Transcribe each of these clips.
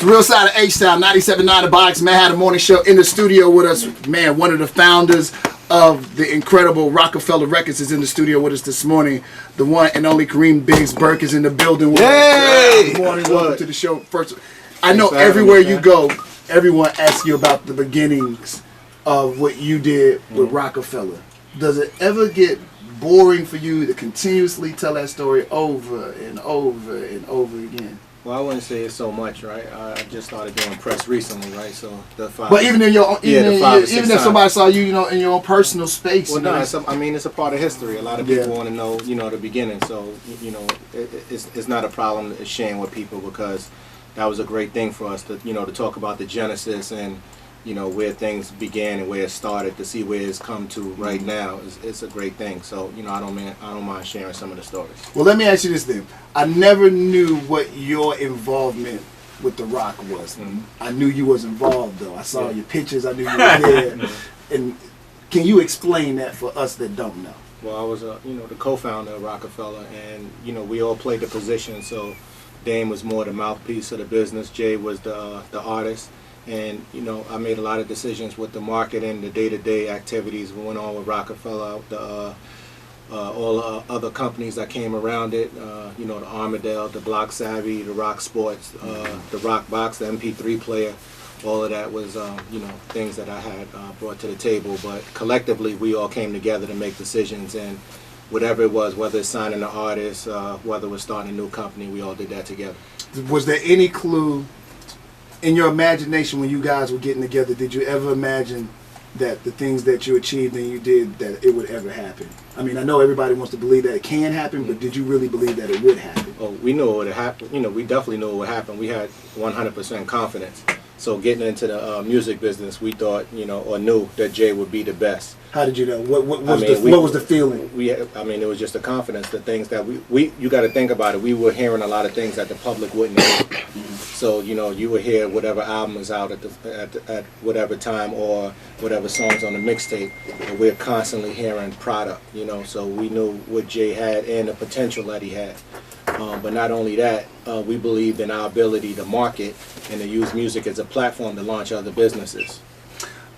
The real side of H-Town, 97.9 The Box, Madd Hatta Morning Show. In the studio with us, man, one of the founders of the incredible Roc-A-Fella Records is in the studio with us this morning. The one and only Kareem Biggs Burke is in the building with us. Good morning, welcome to the show. First, I know everywhere you go, everyone asks you about the beginnings of what you did with Roc-A-Fella. Does it ever get boring for you to continuously tell that story over and over and over again? Well, I wouldn't say it's so much, right? I just started doing press recently, right? So the five. But even in your, even if somebody saw you, you know, in your own personal space. Well, no, I mean, it's a part of history. A lot of people want to know, you know, the beginning. So, you know, it's not a problem sharing with people because that was a great thing for us to, you know, to talk about the genesis and, you know, where things began and where it started, to see where it's come to right now. It's a great thing. So, you know, I don't mind sharing some of the stories. Well, let me ask you this then. I never knew what your involvement with the Roc was. I knew you was involved though. I saw your pictures. I knew you were there. And can you explain that for us that don't know? Well, I was, you know, the co-founder of Roc-A-Fella, and you know, we all played the position. So, Dame was more the mouthpiece of the business. Jay was the artist. And, you know, I made a lot of decisions with the marketing, the day-to-day activities going on with Roc-A-Fella, all the other companies that came around it, you know, the Armadale, the Block Savvy, the Rock Sports, the Rock Box, the MP3 player. All of that was, you know, things that I had brought to the table. But collectively, we all came together to make decisions. And whatever it was, whether it's signing an artist, whether it was starting a new company, we all did that together. Was there any clue in your imagination when you guys were getting together? Did you ever imagine that the things that you achieved and you did, that it would ever happen? I mean, I know everybody wants to believe that it can happen, but did you really believe that it would happen? Oh, we knew it would happen. You know, we definitely knew it would happen. We had 100% confidence. So getting into the music business, we thought, you know, or knew that Jay would be the best. How did you know? What was the feeling? I mean, it was just the confidence, the things that you got to think about it. We were hearing a lot of things that the public wouldn't hear. So, you know, you would hear whatever album is out at whatever time or whatever songs on the mixtape. And we're constantly hearing product, you know. So we knew what Jay had and the potential that he had. But not only that, we believed in our ability to market and to use music as a platform to launch other businesses.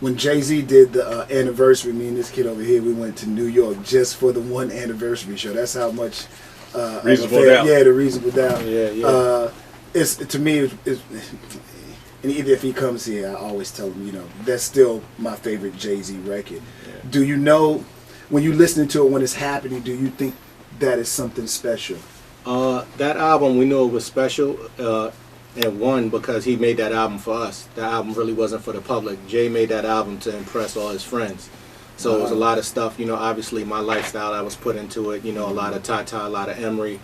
When Jay-Z did the anniversary, me and this kid over here, we went to New York just for the one anniversary show. That's how much Reasonable Doubt. Yeah, the Reasonable Doubt. Yeah. It's to me, and either if he comes here, I always tell him, you know, that's still my favorite Jay-Z record. Yeah. Do you know, when you're listening to it when it's happening, do you think that is something special? That album, we knew it was special, and one, because he made that album for us. That album really wasn't for the public. Jay made that album to impress all his friends. So it was a lot of stuff, you know, obviously my lifestyle I was put into it, you know, a lot of Tata, a lot of Emery.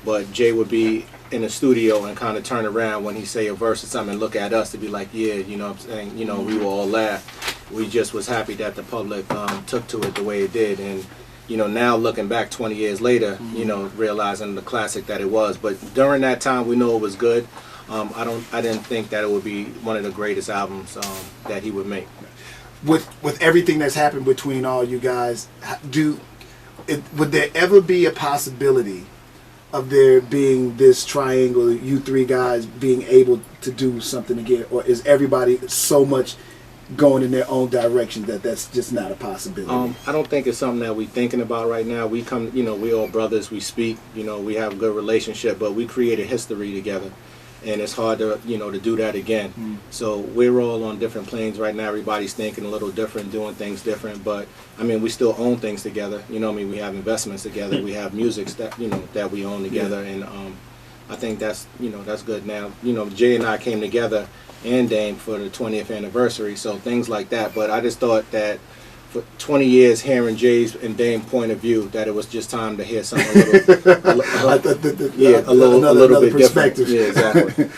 But Jay would be in the studio and kind of turn around when he say a verse or something and look at us to be like, yeah, you know what I'm saying, you know, we were all laugh. We just was happy that the public took to it the way it did. And you know, now looking back 20 years later, you know, realizing the classic that it was. But during that time, we knew it was good. I didn't think that it would be one of the greatest albums that he would make. With everything that's happened between all you guys, would there ever be a possibility of there being this triangle, you three guys being able to do something again, or is everybody so much going in their own direction that's just not a possibility? I don't think it's something that we're thinking about right now. We come, you know, we all brothers, we speak, you know, we have a good relationship, but we created history together, and it's hard to, you know, to do that again. So we're all on different planes right now. Everybody's thinking a little different, doing things different, but I mean, we still own things together. You know what I mean? We have investments together. We have music that, you know, that we own together, and I think that's, you know, that's good. Now, you know, Jay and I came together and Dame for the 20th anniversary, so things like that. But I just thought that for 20 years hearing Jay's and Dame point of view, that it was just time to hear something a little bit perspective. Different. Yeah, exactly.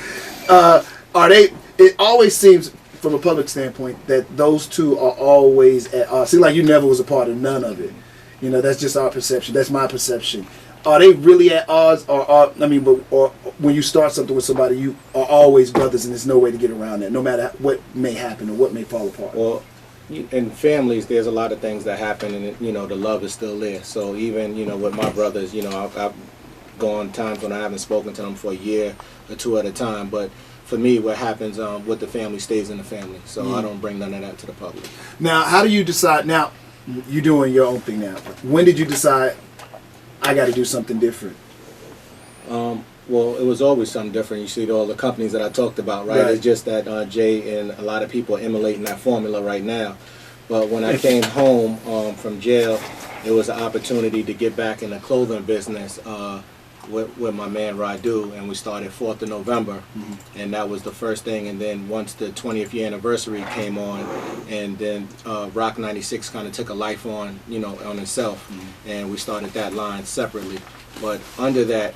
Are they? It always seems, from a public standpoint, that those two are always at odds. Seems like you never was a part of none of it. You know, that's just our perception. That's my perception. Are they really at odds, or when you start something with somebody, you are always brothers, and there's no way to get around that, no matter what may happen or what may fall apart? Well, in families, there's a lot of things that happen, and you know, the love is still there. So even, you know, with my brothers, you know, I've gone times when I haven't spoken to them for a year or two at a time, but for me, what happens with the family stays in the family. So I don't bring none of that to the public. Now, how do you decide? Now, you're doing your own thing now. When did you decide I got to do something different? Well, it was always something different. You see all the companies that I talked about, right? It's just that Jay and a lot of people are emulating that formula right now. But when I came home from jail, it was an opportunity to get back in the clothing business with my man Radu, and we started 4th of November, and that was the first thing. And then once the 20th year anniversary came on, and then Rock 96 kind of took a life on, you know, on itself, and we started that line separately. But under that,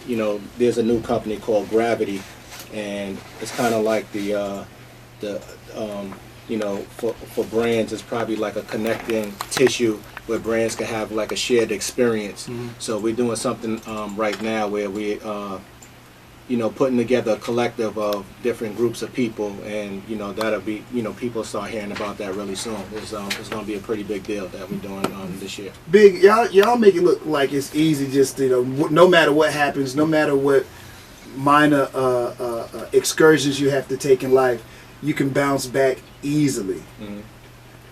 you know, there's a new company called Gravity, and it's kind of like the you know, for brands, it's probably like a connecting tissue where brands can have like a shared experience. So we're doing something right now where we, you know, putting together a collective of different groups of people, and you know, that'll be, you know, people start hearing about that really soon. It's going to be a pretty big deal that we're doing this year. Big, y'all make it look like it's easy. Just, you know, no matter what happens, no matter what minor excursions you have to take in life, you can bounce back easily.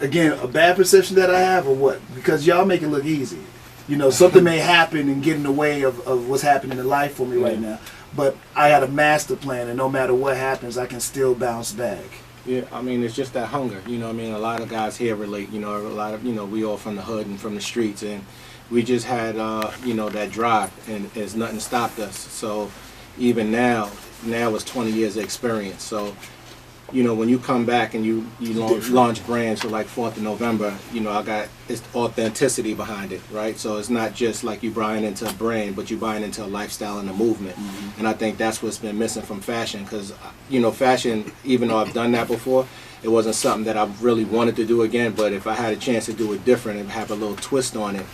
Again, a bad perception that I have, or what? Because y'all make it look easy. You know, something may happen and get in the way of what's happening in life for me right now. But I got a master plan, and no matter what happens, I can still bounce back. Yeah, I mean, it's just that hunger. You know what I mean? A lot of guys here relate. You know, a lot of, you know, we all from the hood and from the streets, and we just had, you know, that drive, and there's nothing stopped us. So even now it's 20 years of experience. So, you know, when you come back and you launch brands for like 4th of November, you know, it's authenticity behind it, right? So it's not just like you buying into a brand, but you buying into a lifestyle and a movement. And I think that's what's been missing from fashion, because, you know, fashion, even though I've done that before, it wasn't something that I really wanted to do again. But if I had a chance to do it different and have a little twist on it,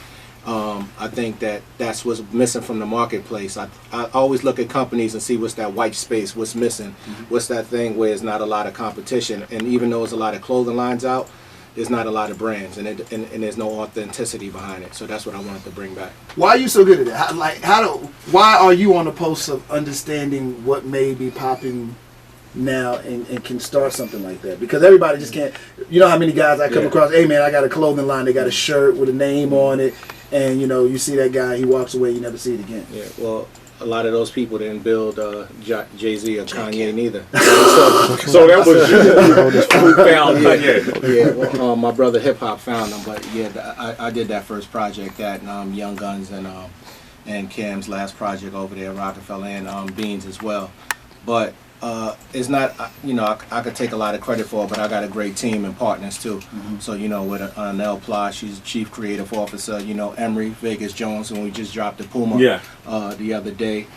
I think that's what's missing from the marketplace. I always look at companies and see what's that white space, what's missing, what's that thing where there's not a lot of competition. And even though there's a lot of clothing lines out, there's not a lot of brands, and there's no authenticity behind it. So that's what I wanted to bring back. Why are you so good at that? Why are you on the post of understanding what may be popping now and can start something like that? Because everybody just can't. You know how many guys I come across, hey man, I got a clothing line, they got a shirt with a name on it, and you know, you see that guy, he walks away, you never see it again. Yeah, well, a lot of those people didn't build Jay-Z or Kanye neither. So that was who found Kanye. Yeah, well, my brother Hip Hop found them, but yeah, I did that first project, that Young Guns and Cam's last project over there, Roc-A-Fella, and Beans as well. But it's not, you know, I could take a lot of credit for it, but I got a great team and partners too. So, you know, with Anel Pla, she's Chief Creative Officer, you know, Emery Vegas Jones, and we just dropped the Puma the other day.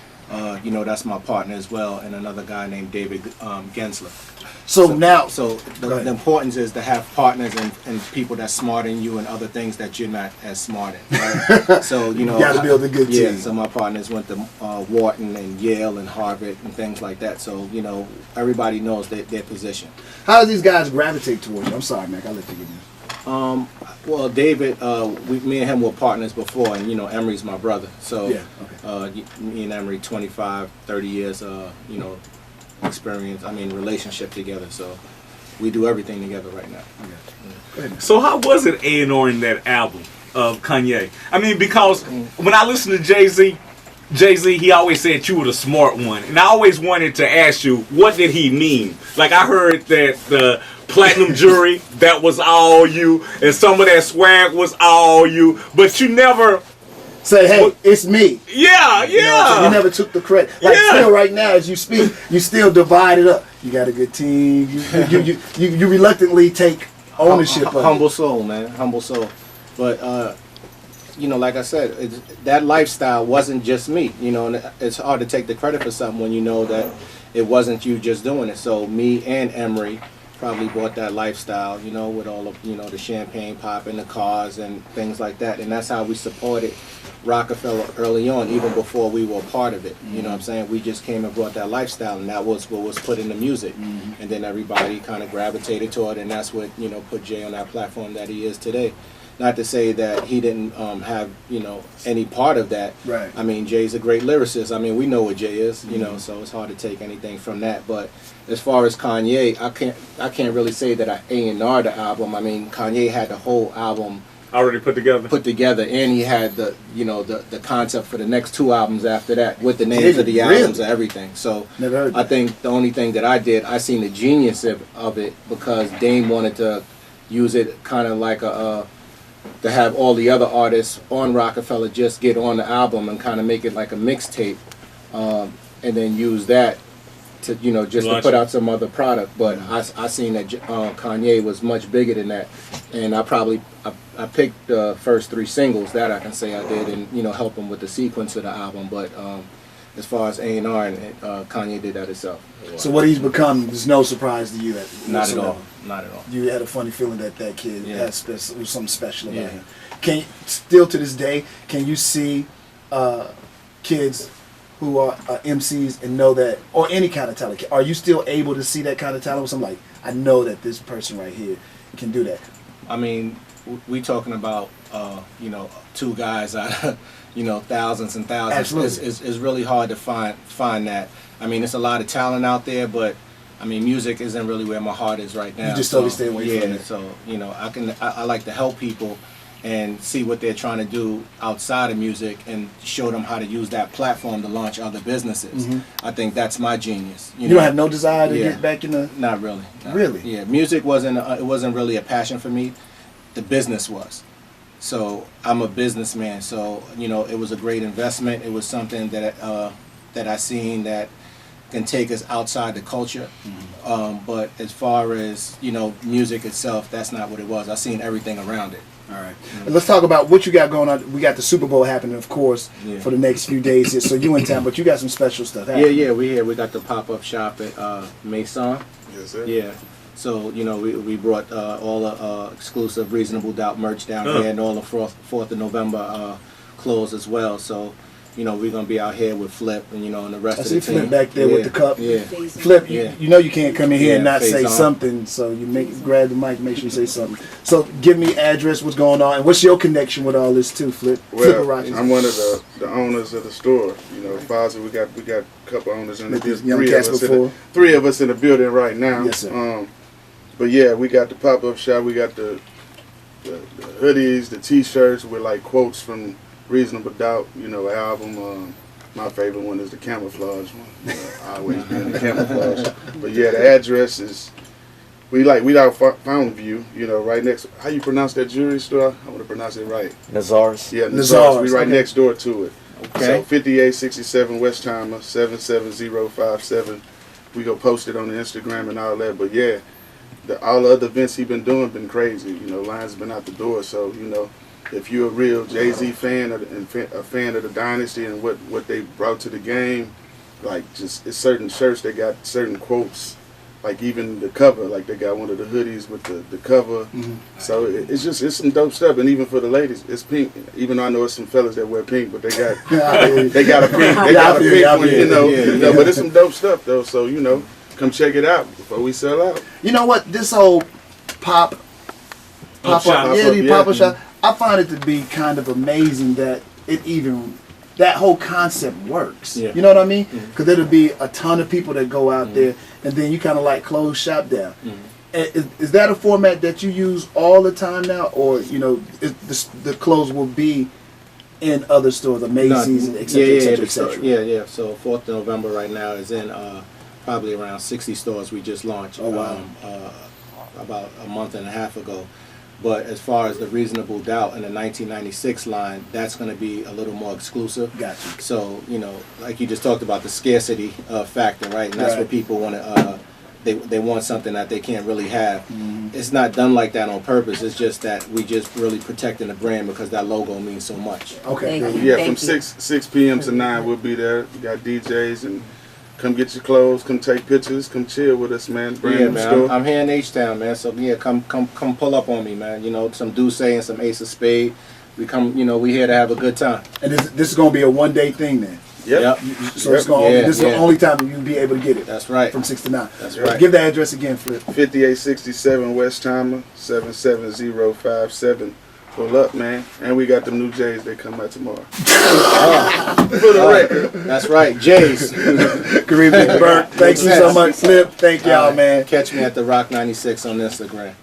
You know, that's my partner as well, and another guy named David Gensler. So now, the importance is to have partners and people that's smarter than you and other things that you're not as smart in. Right? So, you know, you got to build a good team. Yeah, so my partners went to Wharton and Yale and Harvard and things like that. So, you know, everybody knows their position. How do these guys gravitate towards you? I'm sorry, Mac, I'll let you get in. Well, David, me and him were partners before, and you know, Emery's my brother. So, me and Emery, 25, 30 years, you know, experience. I mean, relationship together. So, we do everything together right now. So, how was it A&Ring that album of Kanye? I mean, because when I listen to Jay-Z, he always said you were the smart one, and I always wanted to ask you, what did he mean? Like, I heard that the platinum jewelry, that was all you, and some of that swag was all you, but you never say, hey, it's me. Yeah, you know, so you never took the credit. Like still right now as you speak, you still divide it up. You got a good team. You reluctantly take ownership of it. Humble soul, man. Humble soul. But you know, like I said, that lifestyle wasn't just me. You know, and it's hard to take the credit for something when you know that it wasn't you just doing it. So me and Emery probably bought that lifestyle, you know, with all of, you know, the champagne pop and the cars and things like that. And that's how we supported Roc-A-Fella early on, even before we were a part of it. You know what I'm saying? We just came and brought that lifestyle, and that was what was put in the music. And then everybody kind of gravitated toward it, and that's what, you know, put Jay on that platform that he is today. Not to say that he didn't have, you know, any part of that. Right. I mean, Jay's a great lyricist. I mean, we know what Jay is, you know, so it's hard to take anything from that. But as far as Kanye, I can't really say that I A&R the album. I mean, Kanye had the whole album Already put together. and he had the, you know, the concept for the next 2 albums after that with the names of the albums and everything. So Never heard I that. think the only thing that I did, I seen the genius of it because Dame wanted to use it kind of like to have all the other artists on Roc-A-Fella just get on the album and kind of make it like a mixtape, and then use that to, you know, just to put out some other product. But I seen that Kanye was much bigger than that, and I picked the first 3 singles that I can say I did, and you know, help him with the sequence of the album. But as far as A&R, Kanye did that himself. So what he's become is no surprise to you. Not at all. Not at all. You had a funny feeling that kid Yeah. had was something special about Yeah. him. Can you, still to this day, can you see kids who are MCs and know that, or any kind of talent? Are you still able to see that kind of talent with something like, I know that this person right here can do that? I mean, we talking about you know, 2 guys out of, you know, thousands and thousands. Absolutely. It's really hard to find that. I mean, it's a lot of talent out there, but I mean, music isn't really where my heart is right now. You just totally stay away from it. Yeah, so you know, I like to help people and see what they're trying to do outside of music and show them how to use that platform to launch other businesses. I think that's my genius. You don't have no desire to get back in the... Not really. Really? Yeah, music wasn't really a passion for me. The business was. So I'm a businessman. So you know, it was a great investment. It was something that that I seen that can take us outside the culture. But as far as, you know, music itself, that's not what it was. I seen everything around it. All right. Let's talk about what you got going on. We got the Super Bowl happening, of course, for the next few days here. So you in town, but you got some special stuff happening. Yeah, we here. We got the pop-up shop at Maison. Yes, sir. Yeah. So, you know, we brought all the exclusive Reasonable Doubt merch down here, and all the 4th of November clothes as well. So, you know, we're going to be out here with Flip and, you know, and the rest I of see the team. Flip back there with the cup. Yeah. Flip, you know you can't come in here and not say Maison. something, so you grab the mic, make sure you say something. So give me address, what's going on, and what's your connection with all this too, Flip? Flipper Well, Rogers. I'm one of the owners of the store. You know, Fonzie, we got a couple owners in Met the these young three cats of us before. 3 of us in the building right now. Yes, sir. But yeah, we got the pop-up shop. We got the hoodies, the T-shirts with like quotes from Reasonable Doubt. You know, album. My favorite one is the camouflage one. I always be in the camouflage. But yeah, the address is we out Fountain View. You know, right next. How you pronounce that jewelry store? I want to pronounce it right. Nazar's. Yeah, Nazar's, Nazar's. We right okay. next door to it. Okay. So 5867 Westheimer 77057. We go post it on the Instagram and all that. But yeah, all the other events he been doing been crazy. You know, lines been out the door. So you know, if you're a real Jay-Z fan and a fan of the Dynasty and what they brought to the game, like just it's certain shirts they got certain quotes. Like even the cover, like they got one of the hoodies with the cover. So it's some dope stuff, and even for the ladies, it's pink. Even though I know it's some fellas that wear pink, but they got they got a pink one, you know. But it's some dope stuff though. So you know, come check it out before we sell out. You know what? This whole pop-up shop. shop, I find it to be kind of amazing that that whole concept works. Yeah. You know what I mean? Because there'll be a ton of people that go out there, and then you kind of like close shop down. Is that a format that you use all the time now, or you know, the clothes will be in other stores, the Macy's, et cetera, et cetera? Yeah. So 4th of November right now is in probably around 60 stores we just launched. Oh, wow. About a month and a half ago. But as far as the Reasonable Doubt and the 1996 line, that's going to be a little more exclusive. Gotcha. So, you know, like you just talked about the scarcity factor, right? And that's what people want to, they want something that they can't really have. It's not done like that on purpose. It's just that we just really protecting the brand because that logo means so much. Okay. Thank you. Yeah, Thank from you. 6 p.m. to 9 we'll be there. We got DJs and come get your clothes, come take pictures, come chill with us, man. Brand Yeah, new man. store. I'm here in H-Town, man. So yeah, come pull up on me, man. You know, some Douce and some Ace of Spade. We come, you know, we here to have a good time. And this is going to be a one-day thing then. Yep. So it's going. Yeah, this is the only time you'll be able to get it. That's right. From 6 to 9. That's right. Give the address again, Flip. 5867 Westheimer 77057. Pull up, man. And we got them new J's. They come out tomorrow. For the record. That's right, Jays. Kareem, Burke, thank you so much, Flip. Thank y'all, man. Catch me at the Rock 96 on Instagram.